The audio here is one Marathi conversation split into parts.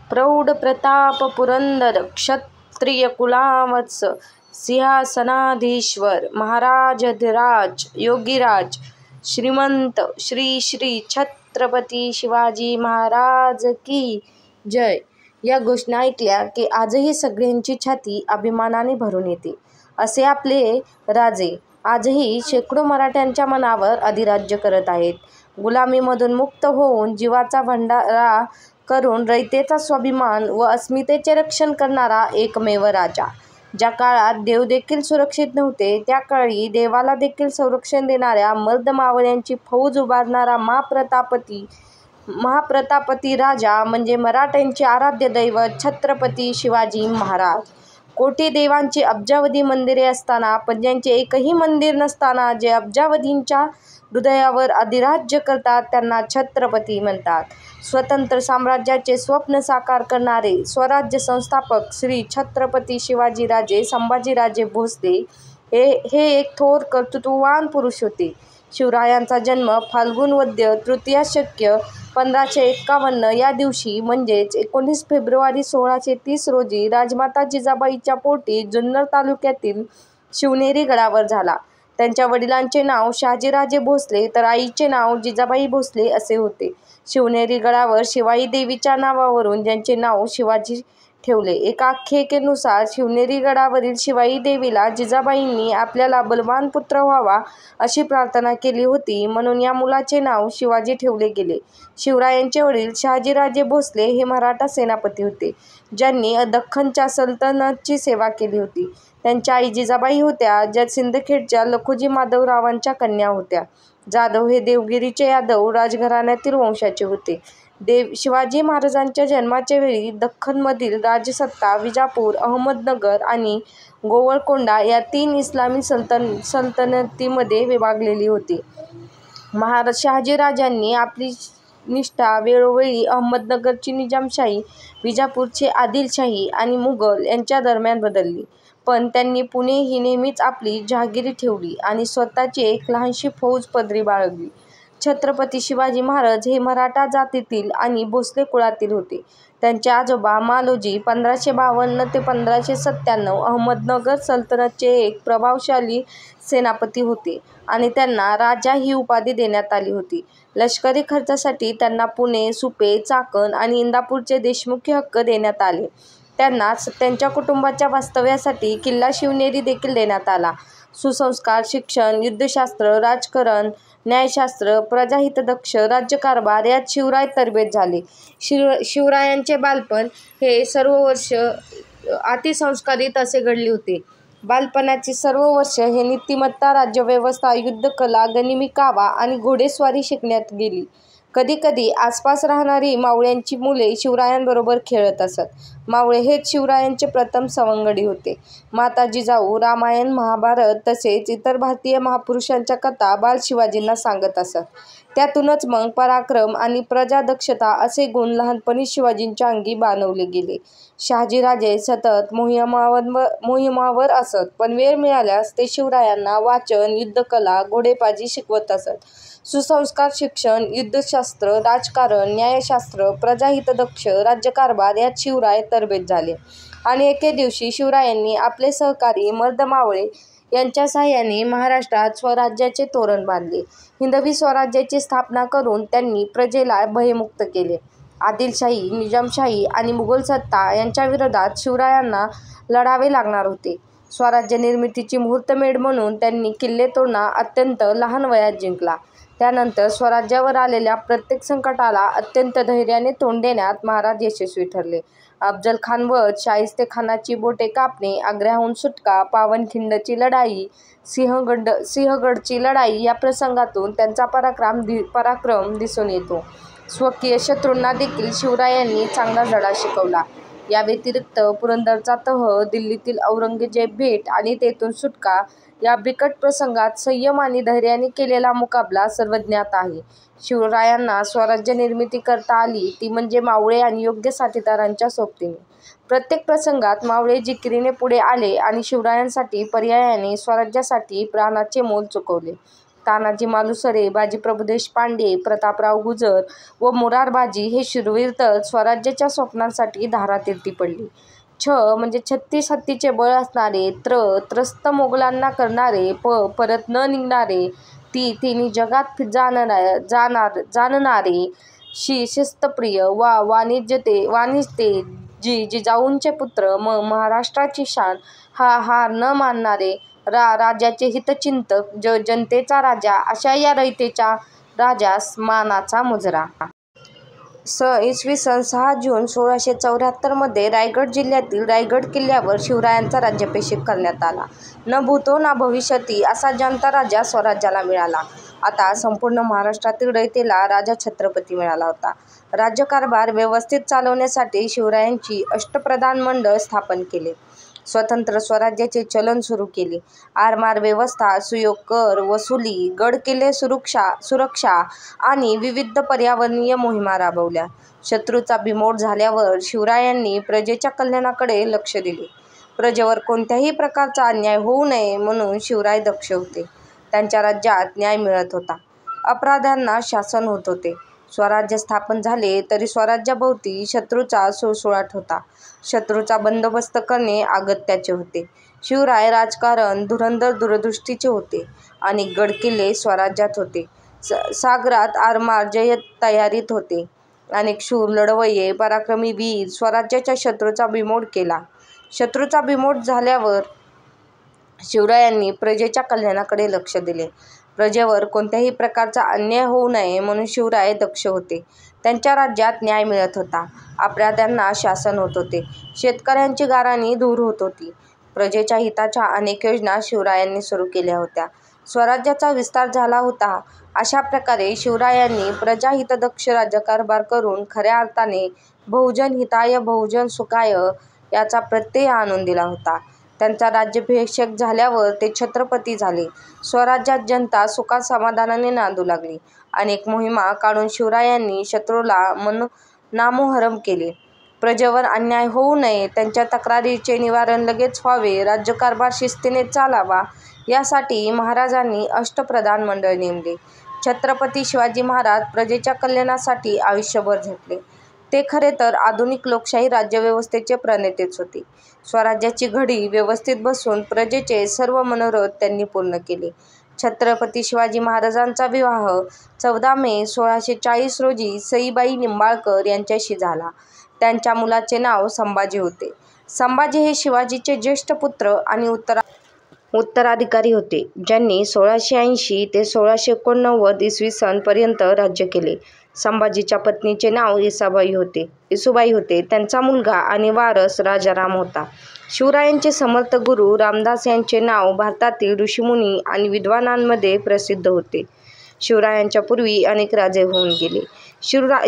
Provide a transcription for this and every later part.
प्रौढ प्रताप पुरंदर क्षत्रिय कुलावत्स सिंहासनाधीश्वर महाराजाधिराज योगीराज श्रीमंत श्री श्री छत्रपती शिवाजी महाराज की जय. या घोषणा ऐकल्या की आजही सगळ्यांची छाती अभिमानाने भरून येते. असे आपले राजे आजही शेकडो मराठ्यांच्या मनावर अधिराज्य करत आहेत. गुलामीमधून मुक्त होऊन जीवाचा भंडारा करून रयतेचा स्वाभिमान व अस्मितेचे रक्षण करणारा एकमेव राजा. ज्या काळात देव देखील सुरक्षित नव्हते त्या काळी देवाला देखील संरक्षण देणाऱ्या मर्द मावळ्यांची फौज उभारणारा महाप्रतापी राजा म्हणजे मराठ्यांचे आराध्य दैवत छत्रपती शिवाजी महाराज. कोटी देवांची अब्जावधी मंदिरे असताना पण ज्यांचे एकही मंदिर नसताना जे अब्जावधींच्या हृदयावर अधिराज्य करतात त्यांना छत्रपती म्हणतात. स्वतंत्र साम्राज्याचे स्वप्न साकार करणारे स्वराज्य संस्थापक श्री छत्रपती शिवाजीराजे संभाजीराजे भोसले हे एक थोर कर्तृत्ववान पुरुष होते. शिवरायांचा जन्म फाल्गुन वद्य तृतीया शक्य 1551 या दिवशी म्हणजेच 19 फेब्रुवारी 1630 रोजी राजमाता जिजाबाईच्या पोटी जुन्नर तालुक्यातील शिवनेरी गडावर झाला. त्यांच्या वडिलांचे नाव शहाजीराजे भोसले तर आईचे नाव जिजाबाई भोसले असे होते. शिवनेरी गडावर शिवाई देवीच्या नावावरून ज्यांचे नाव शिवाजी ठेवले. एका आख्यायिकेनुसार शिवनेरी गडावरील शिवाई देवीला जिजाबाईंनी आपल्याला बलवान पुत्र व्हावा अशी प्रार्थना केली होती म्हणून या मुलाचे नाव शिवाजी ठेवले गेले. शिवरायांचे वडील शहाजीराजे भोसले हे मराठा सेनापती होते ज्यांनी दख्खनच्या सल्तनतची सेवा केली होती. त्यांच्या आई जिजाबाई होत्या ज्या सिंदखेडच्या लखुजी माधवरावांच्या कन्या होत्या. जाधव हे देवगिरीचे यादव राजघराण्यातील वंशाचे होते. शिवाजी महाराजांच्या जन्माच्या वेळी दख्खनमधील राजसत्ता विजापूर, अहमदनगर आणि गोवळकोंडा या 3 इस्लामी सल्तनतीमध्ये विभागलेली होती. शहाजीराजांनी आपली निष्ठा वेळोवेळी अहमदनगरची निजामशाही, विजापूरची आदिलशाही आणि मुघल यांच्या दरम्यान बदलली. पण त्यांनी पुणे ही नेहमीच आपली जहागिरी ठेवली आणि स्वतःची एक लहानशी फौज पदरी बाळगली. छत्रपती शिवाजी महाराज हे मराठा जातीतील आणि भोसले कुळातील होते. त्यांचे आजोबा मालोजी 1552 ते 1597 अहमदनगर सल्तनतचे एक प्रभावशाली सेनापती होते आणि त्यांना राजा ही उपाधी देण्यात आली होती. लष्करी खर्चासाठी त्यांना पुणे, सुपे, चाकण आणि इंदापूरचे देशमुखी हक्क देण्यात आले. त्यांना त्यांच्या कुटुंबाच्या वास्तव्यासाठी किल्ला शिवनेरी देखील देण्यात आला. सुसंस्कार, शिक्षण, युद्धशास्त्र, राजकारण, न्यायशास्त्र, प्रजाहितदक्ष राज्यकारभार यात शिवराय तरबेज झाले. शिवरायांचे बालपण हे सर्व वर्ष अतिसंस्कारित असे घडले होते. बालपणाची सर्व वर्ष हे नीतिमत्ता, राज्यव्यवस्था, युद्धकला, गनिमी कावा आणि घोडेस्वारी शिकण्यात गेली. कधीकधी आसपास राहणारी मावळ्यांची मुले शिवरायांबरोबर खेळत असत. मावळे हेच शिवरायांचे प्रथम सवंगडी होते. माता जिजाऊ रामायण, महाभारत तसेच इतर भारतीय महापुरुषांच्या कथा बालशिवाजींना सांगत असत. त्यातूनच मग पराक्रम आणि प्रजादक्षता असे गुण लहानपणी शिवाजींच्या अंगी बाणवले गेले. शहाजीराजे सतत मोहिमावर असत पण वेळ मिळाल्यास ते शिवरायांना वाचन, युद्धकला, घोडेबाजी शिकवत असत. सुसंस्कार, शिक्षण, युद्धशास्त्र, राजकारण, न्यायशास्त्र, प्रजाहितदक्ष राज्यकारभार यात शिवराय तरबेज झाले. आणि एके दिवशी शिवरायांनी आपले सहकारी मर्द मावळे यांच्या साहाय्याने महाराष्ट्रात स्वराज्याचे तोरण बांधले. हिंदवी स्वराज्याची स्थापना करून त्यांनी प्रजेला भयमुक्त केले. आदिलशाही, निजामशाही आणि मुघल सत्ता यांच्या विरोधात शिवरायांना लढावे लागणार होते. स्वराज्य निर्मितीची मुहूर्तमेढ म्हणून त्यांनी किल्लेतोरणा अत्यंत लहान वयात जिंकला. त्यानंतर स्वराज्यावर आलेल्या प्रत्येक संकटाला अत्यंत धैर्याने तोंड देण्यात महाराज यशस्वी ठरले. अफजलखानवध, शाहिस्तेखानाची बोटे कापणे, आग्र्याहून सुटका, पावनखिंडची लढाई, सिंहगडची लढाई या प्रसंगातून त्यांचा पराक्रम दिसून येतो. स्वकीय शत्रूंना देखील शिवरायांनी चांगला धडा शिकवला. या व्यतिरिक्त पुरंदरचा तह, दिल्लीतील औरंगजेब भेट आणि तेथून सुटका या बिकट प्रसंगात संयम आणि धैर्याने केलेला मुकाबला सर्वज्ञात आहे. शिवरायांना स्वराज्य निर्मिती करता आली ती म्हणजे मावळे आणि योग्य साथीदारांच्या सोबतीने. प्रत्येक प्रसंगात मावळे जिकिरीने पुढे आले आणि शिवरायांसाठी पर्यायाने स्वराज्यासाठी प्राणाचे मोल चुकवले. तानाजी मालुसरे, बाजीप्रभू देशपांडे, प्रतापराव गुजर व मोरारबाजी हे शूरवीर तर स्वराज्याच्या स्वप्नांसाठी धारातीर्थी पडले. म्हणजे 36 हत्तीचे बळ असणारे, त्रस्त मोगलांना करणारे, परत न निघणारे, तिन्ही जगात जाणणारे, शिस्तप्रिय, वाणिज्यते, जिजाऊंचे पुत्र, महाराष्ट्राची शान, हार न मानणारे, राज्याचे हितचिंतक, जनतेचा राजा अशा या रयतेच्या राजास मानाचा मुजरा. इसवी सन 6 जून 1674 मध्ये रायगड जिल्ह्यातील रायगड किल्ल्यावर शिवरायांचा राज्याभिषेक करण्यात आला. न भूतो न भविष्यती असा जनता राजा स्वराज्याला मिळाला. आता संपूर्ण महाराष्ट्रातील रयतेला राजा छत्रपती मिळाला होता. राज्यकारभार व्यवस्थित चालवण्यासाठी शिवरायांची अष्टप्रधान मंडळ स्थापन केले. स्वतंत्र स्वराज्याचे चलन सुरू केले. आरमार व्यवस्था, सुयोग कर वसुली, गड किल्ले सुरक्षा आणि विविध पर्यावरणीय मोहिमा राबवल्या. शत्रूचा बिमोड झाल्यावर शिवरायांनी प्रजेच्या कल्याणाकडे लक्ष दिले. प्रजेवर कोणत्याही प्रकारचा अन्याय होऊ नये म्हणून शिवराय दक्ष होते. त्यांच्या राज्यात न्याय मिळत होता. अपराध्यांना शासन होत होते. स्वराज्य स्थापन झाले तरी स्वराज्याभोवती शत्रूचा सुळसुळाट होता. शत्रूचा बंदोबस्त करणे अगत्याचे होते. शिवराय राजकारण धुरंधर दूरदृष्टीचे होते. अनेक गडकिल्ले स्वराज्यात होते. सागरात आरमार तयारीत होते. अनेक शूर लढवय्ये पराक्रमी वीर स्वराज्याच्या शत्रूचा बिमोड केला. शत्रूचा बिमोड झाल्यावर शिवरायांनी प्रजेच्या कल्याणाकडे लक्ष दिले. प्रजेवर कोणत्याही प्रकारचा अन्याय होऊ नये म्हणून शिवराय दक्ष होते. त्यांच्या राज्यात न्याय मिळत होता. अपराध्यांना शासन होत होते. शेतकऱ्यांची गाऱ्हाणी दूर होत होती. प्रजेच्या हिताच्या अनेक योजना शिवरायांनी सुरू केल्या होत्या. स्वराज्याचा विस्तार झाला होता. अशा प्रकारे शिवरायांनी प्रजाहितदक्ष राज्यकारभार करून खऱ्या अर्थाने बहुजन हिताय बहुजन सुखाय याचा प्रत्यय आणून दिला होता. त्यांचा राज्याभिषेक झाल्यावर ते छत्रपती झाले. स्वराज्यात जनता सुखात समाधानाने नांदू लागली. अनेक मोहिमा काढून शिवरायांनी शत्रूला नामोहरम केले. प्रजेवर अन्याय होऊ नये, त्यांच्या तक्रारीचे निवारण लगेच व्हावे, राज्यकारभार शिस्तीने चालावा यासाठी महाराजांनी अष्टप्रधान मंडळ नेमले. छत्रपती शिवाजी महाराज प्रजेच्या कल्याणासाठी आयुष्यभर झटले. ते खरे तर आधुनिक लोकशाही राज्यव्यवस्थेचे प्रणेतेच होते. स्वराज्याची घडी व्यवस्थित बसवून प्रजेचे सर्व मनोरथ त्यांनी पूर्ण केले. छत्रपती शिवाजी महाराजांचा विवाह 14 मे 1640 रोजी सईबाई निंबाळकर यांच्याशी झाला. त्यांच्या मुलाचे नाव संभाजी होते. संभाजी हे शिवाजीचे ज्येष्ठ पुत्र आणि उत्तराधिकारी होते, ज्यांनी 1680 ते 1689 इसवी सन पर्यंत राज्य केले. संभाजीच्या पत्नीचे नाव येसूबाई होते. त्यांचा मुलगा आणि वारस राजाराम होता. शिवरायांचे समर्थ गुरु रामदास यांचे नाव भारतातील ऋषीमुनी आणि विद्वानांमध्ये प्रसिद्ध होते. शिवरायांच्या पूर्वी अनेक राजे होऊन गेले.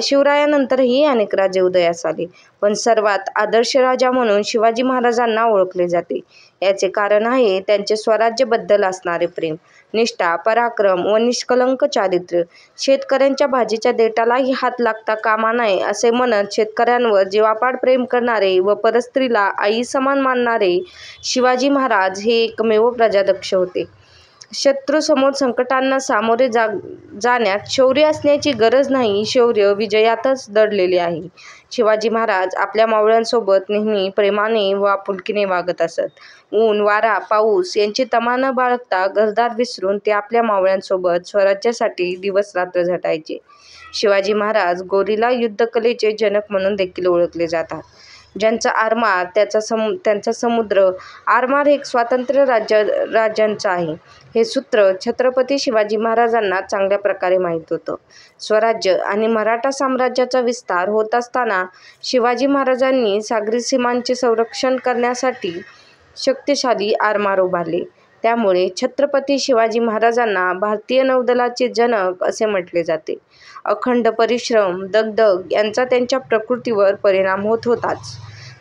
शिवरायानंतरही अनेक राजे उदयास आले, पण सर्वात आदर्श राजा म्हणून शिवाजी महाराजांना ओळखले जाते. याचे कारण आहे त्यांचे स्वराज्याबद्दल असणारे प्रेम, निष्ठा, पराक्रम व निष्कलंक चारित्र्य. शेतकऱ्यांच्या भाजीच्या देठालाही हात लागता कामा नये असे म्हणत शेतकऱ्यांवर जीवापाड प्रेम करणारे व परस्त्रीला आई समान मानणारे शिवाजी महाराज हे एकमेव प्रजादक्ष होते. शत्रूसमोर संकटांना सामोरे जाण्यात शौर्य असण्याची गरज नाही, शौर्य विजयातच दडलेले आहे. शिवाजी महाराज आपल्या मावळ्यांसोबत नेहमी प्रेमाने व आपुलकीने वागत असत. ऊन, वारा, पाऊस यांची तमा न बाळगता घरदार विसरून ते आपल्या मावळ्यांसोबत स्वराज्यासाठी दिवस-रात्र झटायचे. शिवाजी महाराज गोरिला युद्धकलेचे जनक म्हणून देखील ओळखले जातात. ज्यांचा आरमार त्यांचा समुद्र. आरमार हे एक स्वातंत्र्य राज्यांचं आहे, हे सूत्र छत्रपती शिवाजी महाराजांना चांगल्या प्रकारे माहीत होतं. स्वराज्य आणि मराठा साम्राज्याचा विस्तार होत असताना शिवाजी महाराजांनी सागरी सीमांचे संरक्षण करण्यासाठी शक्तिशाली आरमार उभारले. त्यामुळे छत्रपती शिवाजी महाराजांना भारतीय नौदलाचे जनक असे म्हटले जाते. अखंड परिश्रम, दगदग यांचा त्यांच्या प्रकृतीवर परिणाम होत होताच,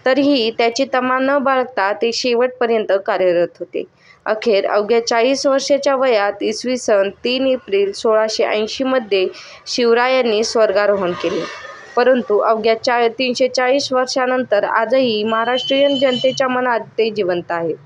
तरीही त्याची तमा न बाळगता ते शेवटपर्यंत कार्यरत होते. अखेर अवघ्या 40 वर्षाच्या वयात इसवी सन 3 एप्रिल 1680 मध्ये शिवरायांनी स्वर्गारोहण केले. परंतु अवघ्या 340 वर्षानंतर आजही महाराष्ट्रीयन जनतेच्या मनात ते जिवंत आहेत.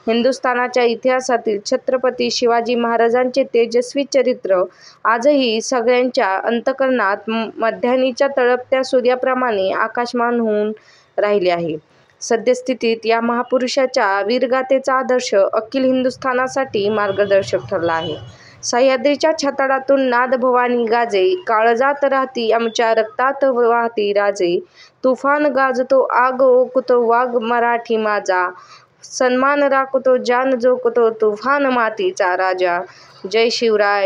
हिंदुस्थानाच्या इतिहासातील छत्रपती शिवाजी महाराजांचे तेजस्वी चरित्र आजही सगळ्यांच्या अंतःकरणात मध्यान्हीच्या तळपत्या सूर्याप्रमाणे आकाशमान होऊन राहिले आहे. सद्यस्थितीत या महापुरुषाच्या वीरगाथेचा आदर्श अखिल हिंदुस्थानासाठी मार्गदर्शक ठरला आहे. सह्याद्रीच्या छाताडातून नादभवानी गाजे, काळजात राहती आमच्या रक्तात वाहती राजे, तुफान गाजतो आग ओकतो वाघ मराठी माझा, सन्मान राखतो जान जोखतो तुफान मातीचा राजा. जय शिवराय.